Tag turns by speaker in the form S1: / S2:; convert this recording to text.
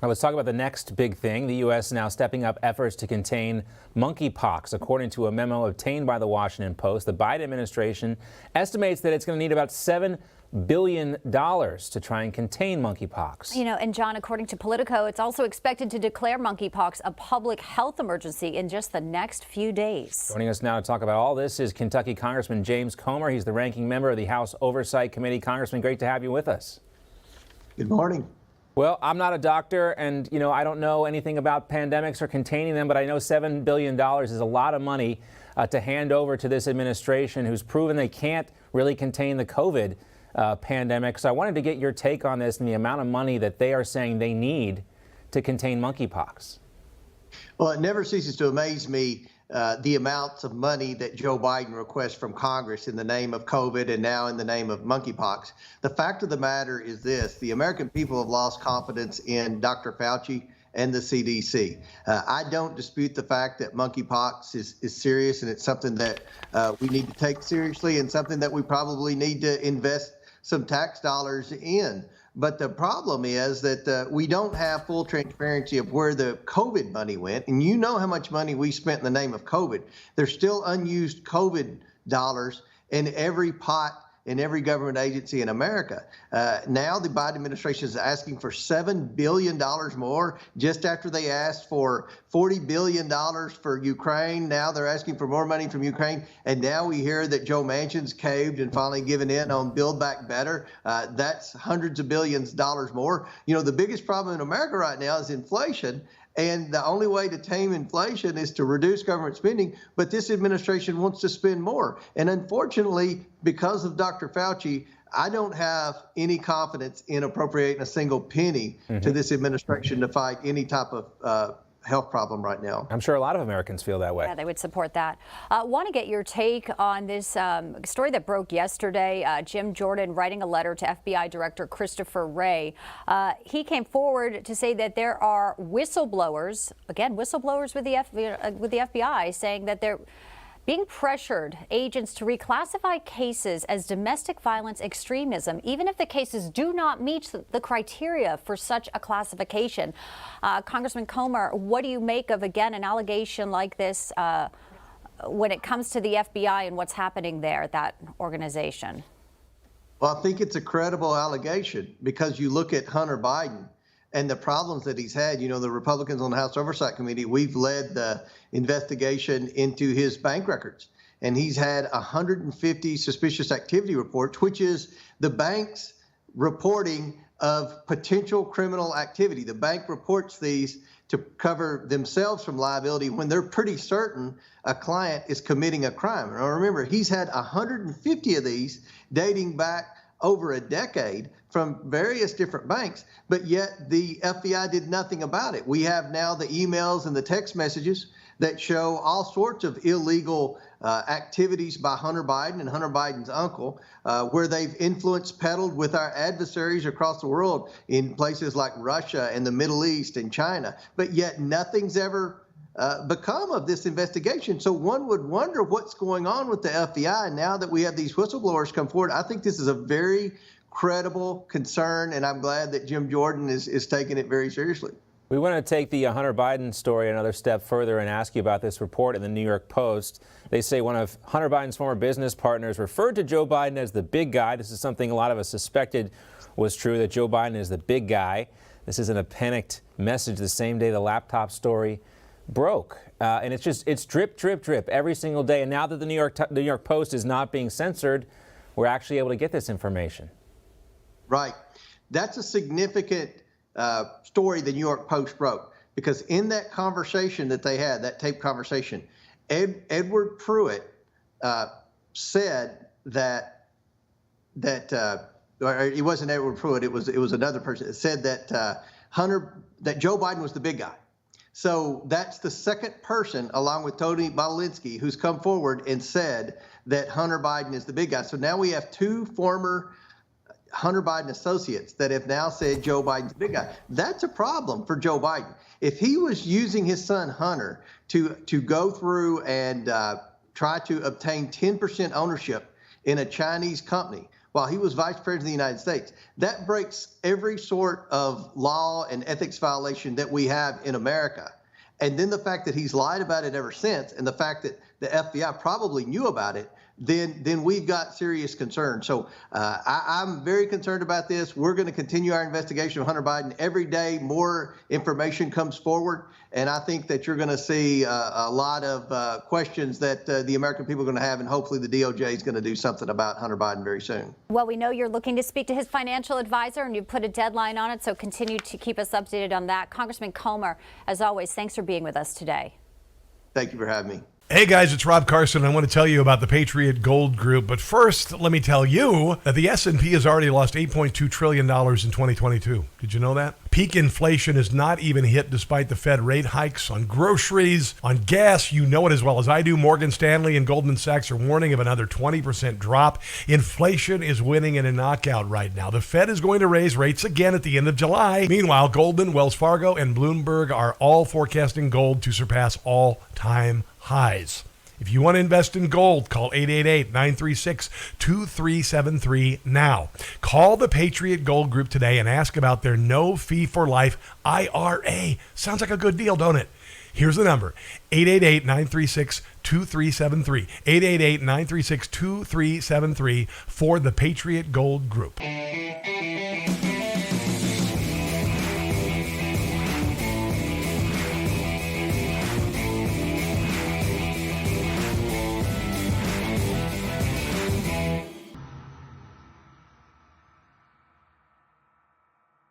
S1: Let's talk about the next big thing. The U.S. now stepping up efforts to contain monkeypox. According to a memo obtained by the Washington Post, the Biden administration estimates that it's going to need about $7 billion to try and contain monkeypox.
S2: You know, and John, according to Politico, it's also expected to declare monkeypox a public health emergency in just the next few days.
S1: Joining us now to talk about all this is Kentucky Congressman James Comer. He's the ranking member of the House Oversight Committee. Congressman, great to have you with us.
S3: Good morning.
S1: Well, I'm not a doctor, and, I don't know anything about pandemics or containing them, but I know $7 billion is a lot of money to hand over to this administration who's proven they can't really contain the COVID pandemic. So I wanted to get your take on this and the amount of money that they are saying they need to contain monkeypox.
S3: Well, it never ceases to amaze me the amounts of money that Joe Biden requests from Congress in the name of COVID and now in the name of monkeypox. The fact of the matter is this: the American people have lost confidence in Dr. Fauci and the CDC. I don't dispute the fact that monkeypox is serious, and it's something that we need to take seriously and something that we probably need to invest some tax dollars in. But the problem is that we don't have full transparency of where the COVID money went. And you know how much money we spent in the name of COVID. There's still unused COVID dollars in every pot in every government agency in America. Now the Biden administration is asking for $7 billion more just after they asked for $40 billion for Ukraine. Now they're asking for more money from Ukraine. And now we hear that Joe Manchin's caved and finally given in on Build Back Better. That's hundreds of billions of dollars more. You know, the biggest problem in America right now is inflation. And the only way to tame inflation is to reduce government spending. But this administration wants to spend more. And unfortunately, because of Dr. Fauci, I don't have any confidence in appropriating a single penny to this administration to fight any type of health problem right now.
S1: I'm sure a lot of Americans feel that way.
S2: Yeah, they would support that. Want to get your take on this story that broke yesterday. Jim Jordan writing a letter to FBI Director Christopher Wray. He came forward to say that there are whistleblowers, again, whistleblowers with the FBI, saying that they're being pressured agents to reclassify cases as domestic violence extremism, even if the cases do not meet the criteria for such a classification. Congressman Comer, what do you make of, again, an allegation like this when it comes to the FBI and what's happening there at that organization?
S3: Well, I think it's a credible allegation because you look at Hunter Biden and the problems that he's had. You know, the Republicans on the House Oversight Committee, we've led the investigation into his bank records. And he's had 150 suspicious activity reports, which is the bank's reporting of potential criminal activity. The bank reports these to cover themselves from liability when they're pretty certain a client is committing a crime. Now, remember, he's had 150 of these dating back over a decade from various different banks, but yet the FBI did nothing about it. We have now the emails and the text messages that show all sorts of illegal activities by Hunter Biden and Hunter Biden's uncle, where they've influenced peddled with our adversaries across the world in places like Russia and the Middle East and China, but yet nothing's ever become of this investigation. So one would wonder what's going on with the FBI now that we have these whistleblowers come forward. I think this is a very credible concern, and I'm glad that Jim Jordan is taking it very seriously.
S1: We want to take the Hunter Biden story another step further and ask you about this report in the New York Post. They say one of Hunter Biden's former business partners referred to Joe Biden as the big guy. This is something a lot of us suspected was true, that Joe Biden is the big guy. This isn't a panicked message the same day the laptop story broke. And it's drip, drip, drip every single day. And now that the New York Post is not being censored, we're actually able to get this information.
S3: Right. That's a significant story the New York Post broke, because in that conversation that they had, that taped conversation, Edward Pruitt said that or it wasn't Edward Pruitt, it was another person. It said that that Joe Biden was the big guy. So that's the second person, along with Tony Bobulinski, who's come forward and said that Hunter Biden is the big guy. So now we have two former Hunter Biden associates that have now said Joe Biden's the big guy. That's a problem for Joe Biden. If he was using his son Hunter to go through and try to obtain 10% ownership in a Chinese company, while he was vice president of the United States. That breaks every sort of law and ethics violation that we have in America. And then the fact that he's lied about it ever since, and the fact that the FBI probably knew about it, then we've got serious concern. So I'm very concerned about this. We're going to continue our investigation of Hunter Biden. Every day, more information comes forward. And I think that you're going to see a lot of questions that the American people are going to have, and hopefully the DOJ is going to do something about Hunter Biden very soon.
S2: Well, we know you're looking to speak to his financial advisor, and you've put a deadline on it, so continue to keep us updated on that. Congressman Comer, as always, thanks for being with us today.
S3: Thank you for having me.
S4: Hey guys, it's Rob Carson. I want to tell you about the Patriot Gold Group. But first, let me tell you that the S&P has already lost $8.2 trillion in 2022. Did you know that? Peak inflation is not even hit despite the Fed rate hikes on groceries, on gas. You know it as well as I do. Morgan Stanley and Goldman Sachs are warning of another 20% drop. Inflation is winning in a knockout right now. The Fed is going to raise rates again at the end of July. Meanwhile, Goldman, Wells Fargo, and Bloomberg are all forecasting gold to surpass all-time highs. If you want to invest in gold, call 888-936-2373 now. Call the Patriot Gold Group today and ask about their no-fee-for-life IRA. Sounds like a good deal, don't it? Here's the number, 888-936-2373. 888-936-2373 for the Patriot Gold Group.